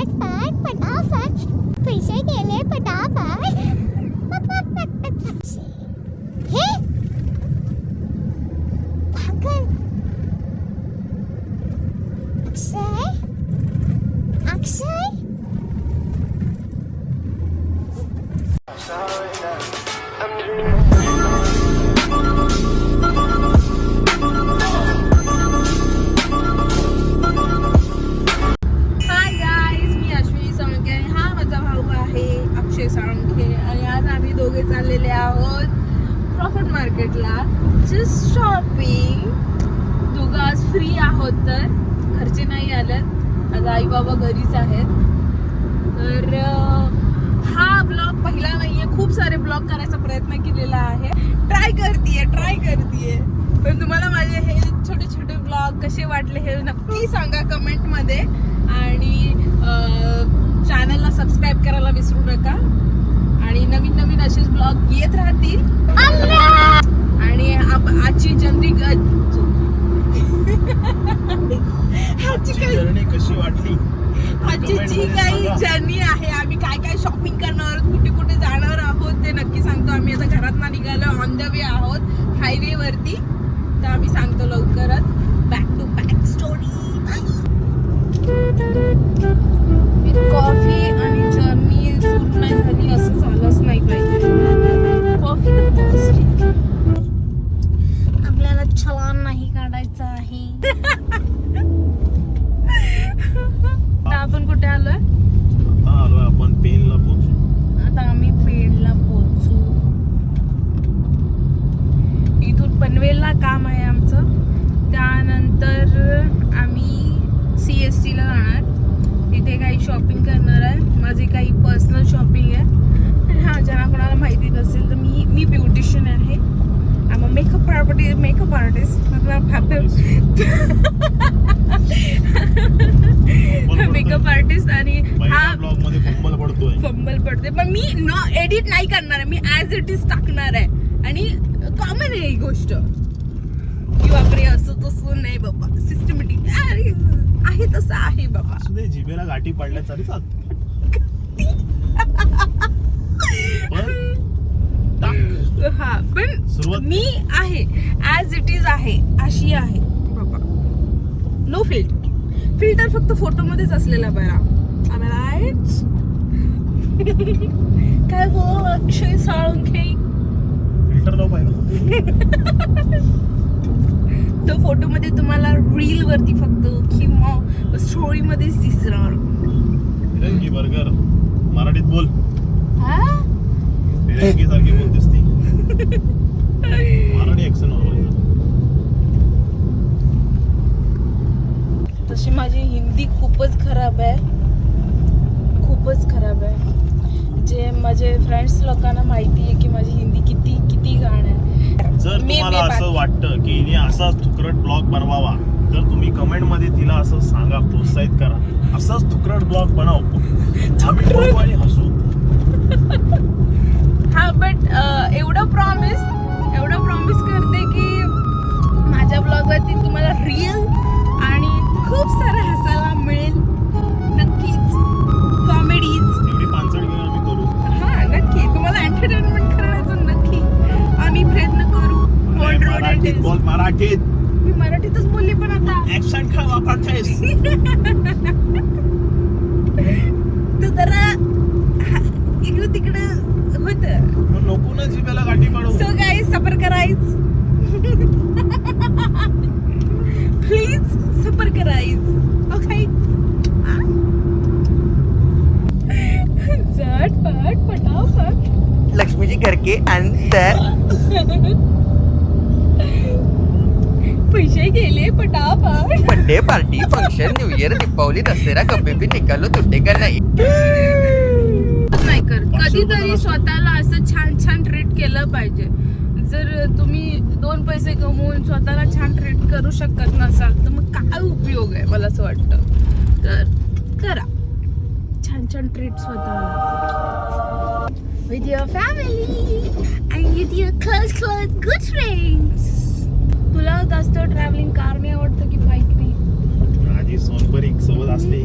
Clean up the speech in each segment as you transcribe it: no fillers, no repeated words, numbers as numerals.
झटपट पटापट पैसे गेले पटापट हे भागल अक्षय अक्षय आणि आज आम्ही दोघे चाललेले आहोत प्रॉफिट मार्केटला जस्ट शॉपिंग. दोघं आज फ्री आहोत तर घरचे नाही आलेत, आज आई बाबा घरीच आहेत. तर हा ब्लॉग पहिला नाहीये, खूप सारे ब्लॉग करायचा प्रयत्न केलेला आहे. ट्राय करतीये पण तुम्हाला माझे हे छोटे छोटे ब्लॉग कसे वाटले हे नक्की सांगा कमेंट मध्ये. आणि चॅनलला सबस्क्राईब करायला विसरू नका. आणि नवीन नवीन असेच ब्लॉग येत राहतील. आणि आजची जर्नी कशी वाटली, आजची जी काही जर्नी आहे, आम्ही काय काय शॉपिंग करणार आहोत, कुठे कुठे जाणार आहोत ते नक्की सांगतो. आम्ही आता घरात निघालो, ऑन द वे आहोत हायवे वरती, तर आम्ही सांगतो लवकरच. Back to back story. Coffee आणि जर्नी सूट नाही झाली असं झालंच नाही पाहिजे. कॉफी तर बेस्ट. आपल्याला छलान नाही काढायचं आहे. आता आपण कुठे आलोय? आपण पेनला पोहोचू. आता आम्ही पेनला पोहोचू. इथून पनवेलला काम आहे आमचं. त्यानंतर आम्ही CST ला जाणार, तिथे काही शॉपिंग करणार आहे. माझी काही पर्सनल शॉपिंग आहे. हा, ज्यांना कोणाला माहिती नसेल तर मी ब्युटिशियन आहे. I am makeup artist makeup artist. आणि हा ब्लॉग मध्ये फंबल पडते पण मी एडिट नाही करणार आहे, मी ऍज इट इज टाकणार आहे. आणि कॉमन आहे ही गोष्ट की बापरे असं तसं नाही बाबा, सिस्टमॅटिक आहे तसं आहे बाबा. जिभेला गाठी पडल्या तरी चालत. हा पण मी आहे ऍज इट इज आहे, अशी आहे बाबा. नो फिल्टर फक्त फोटो मध्येच असलेला बरा. काय हो अक्षय साळुंखे, फिल्टर लाव पाहिजे तो फोटो मध्ये तुम्हाला रील वरती फक्त किंवा स्टोरी मध्येच दिसणार. फिरंगी बर्गर मराठीत बोल. हा फिरंगी सारखी बोलतेस ती. मराठी ऍक्सेंट वापरायचा. तशी माझी हिंदी खूपच खराब आहे, खूपच खराब आहे. जे माझे फ्रेंड्स लोकांना माहिती आहे की माझी हिंदी किती घाण आहे. जर तुम्हाला असं वाटतं की हिने असाच थुकरट ब्लॉग बनवावा तर तुम्ही कमेंट मध्ये तिला असं सांगा, प्रोत्साहित करा, असाच थुकरट ब्लॉग बनव, आम्ही बघू आणि हसू. हा बट एवढं प्रॉमिस करते की माझ्या ब्लॉग वरती तुम्हाला रिअल आणि खूप सारं हसायला मिळेल. नक्कीच कॉमेडीज एवढी पानसट घेऊन आम्ही करू. हा नक्की तुम्हाला एंटरटेनमेंट करण्याचं नक्की आम्ही प्रयत्न करू. मराठीत बोल, मराठीत. मी मराठीतच बोलली पण आता ऍक्सेंट काय वापरतेस? तू जरा इकडं तिकडं होत. नको ना जिभेला गाठी पडू. सो गाईज सफर करायच, प्लीज सफर करायच. ओके झटपट पटापट लक्ष्मी जी घर के अंदर. पैसे गेले पटापट. Birthday party, function, new year, Deepavali, Dussehra कभी भी निकालो तुटेगा नाही. नाही कर कधीतरी स्वतःला असं छान ट्रीट केलं पाहिजे. जर तुम्ही 2 पैसे कमवून स्वतःला छान ट्रीट करू शकत नसाल तर मग काय उपयोग आहे, मला असं वाटतं. तर करा छान ट्रीट स्वतःला. With your family and with your close good friends. तुला जास्त ट्रॅव्हलिंग कारने आवडतं की बाईकने? माझी सोनपरी सोबत असली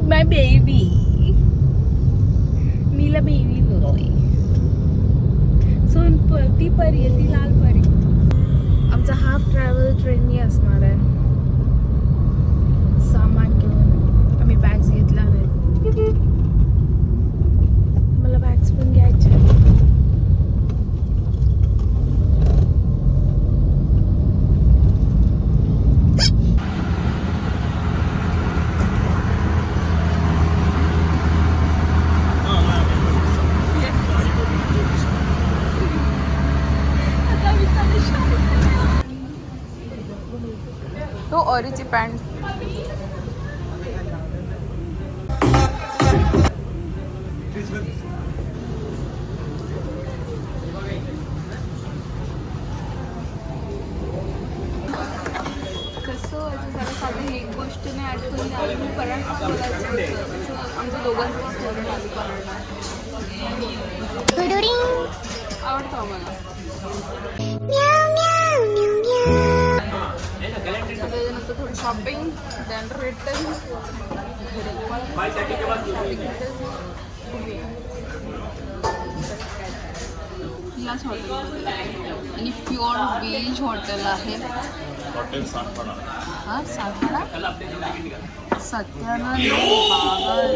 माय बेबी नीला बेबी बॉय ती परी आहे, ती लाल परी. आमचा हाफ ट्रॅव्हल ट्रेननी असणार आहे. सामान घेऊन आम्ही बॅग्स घेतल्या आहेत. मला बॅग्स पण घ्यायचे. तो ऑरीची पॅन्ट. कसं व्हायचं साधी एक गोष्ट नाही आठवण आली. मी पराठा बोलायचं होतं. आमच्या दोघांचं स्टोरी आली पराठा. आवडतो आम्हाला. त्याच्यानंतर थोडी शॉपिंग, त्यानंतर रिटर्न. याच हॉटेल आणि प्युअर व्हेज हॉटेल आहे. हॉटेल सातपाडा. हा सातपाडा सत्यानंद बागल.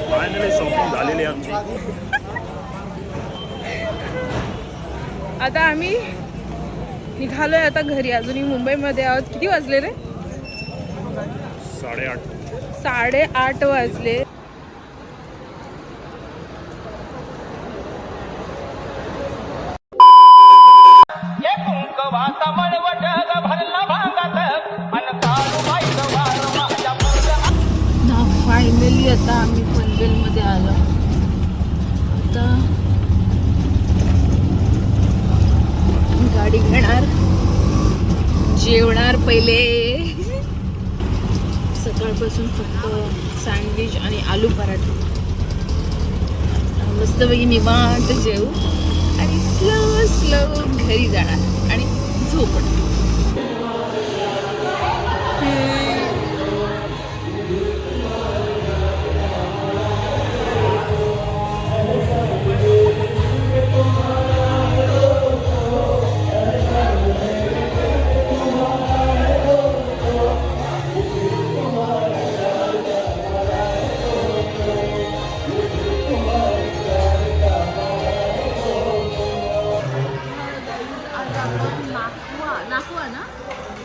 फायनली शॉपिंग झालेली आमची. आता आम्ही निघालोय आता घरी. अजूनही मुंबईमध्ये आहोत. किती वाजले रे? 8:30 वाजले. फायनली आता आम्ही पनवेलमध्ये आलो. आता गाडी घेणार, जेवणार पहिले. सकाळपासून फक्त सँडविच आणि आलू पराठा. मस्तपैकी निवांत जेवू आणि स्लो घरी जाणार आणि झोपणार.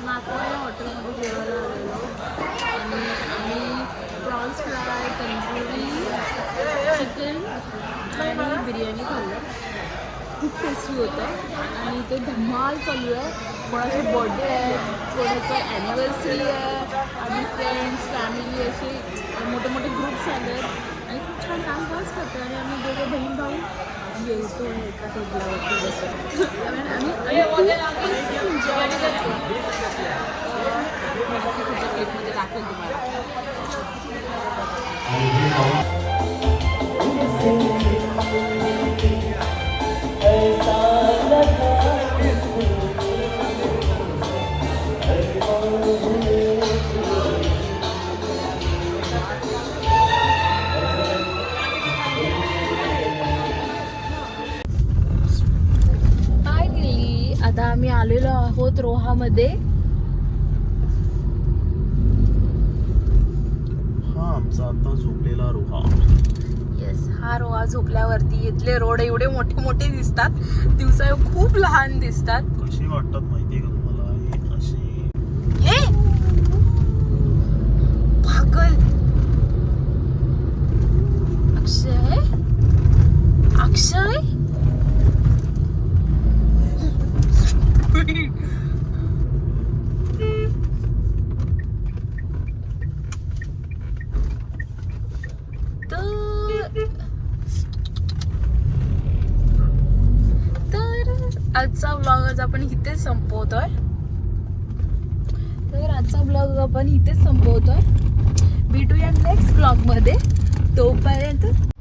नाकवा या हॉटेलमध्ये जेवायला आलेलो आणि आम्ही प्रॉन्स फ्राय, तंदुरी चिकन आणि बिर्याणी खाल्लं. खूप टेस्टी होतं आणि ते धमाल चालू आहे. कोणाची बर्थडे आहे, कोणाचं ॲनिव्हर्सरी आहे आणि फ्रेंड्स फॅमिली असे मोठे मोठे ग्रुप्स आले आहेत आणि खूप छान टाइम पास करतो. आणि आम्ही दोघं बहीण भाऊ येतो एका टेबलावरती बसतो आणि आम्ही एन्जॉय करतो. तुमच्या क्लिपमध्ये दाखवेल तुम्हाला. आता आम्ही आलेलो आहोत रोहामध्ये. हा आमचा आता झोपलेला रोहा. येस, हा रोहा झोपल्यावरती इथले रोड एवढे मोठे मोठे दिसतात, दिवसा खूप लहान दिसतात. कशी वाटतात माहितीये का तुम्हाला ही अशी? ए पागल अक्षय, अक्षय आजचा ब्लॉग आज आपण इथेच संपवतोय. तर आजचा ब्लॉग आपण इथेच संपवतोय. भेटूया नेक्स्ट ब्लॉग मध्ये. तोपर्यंत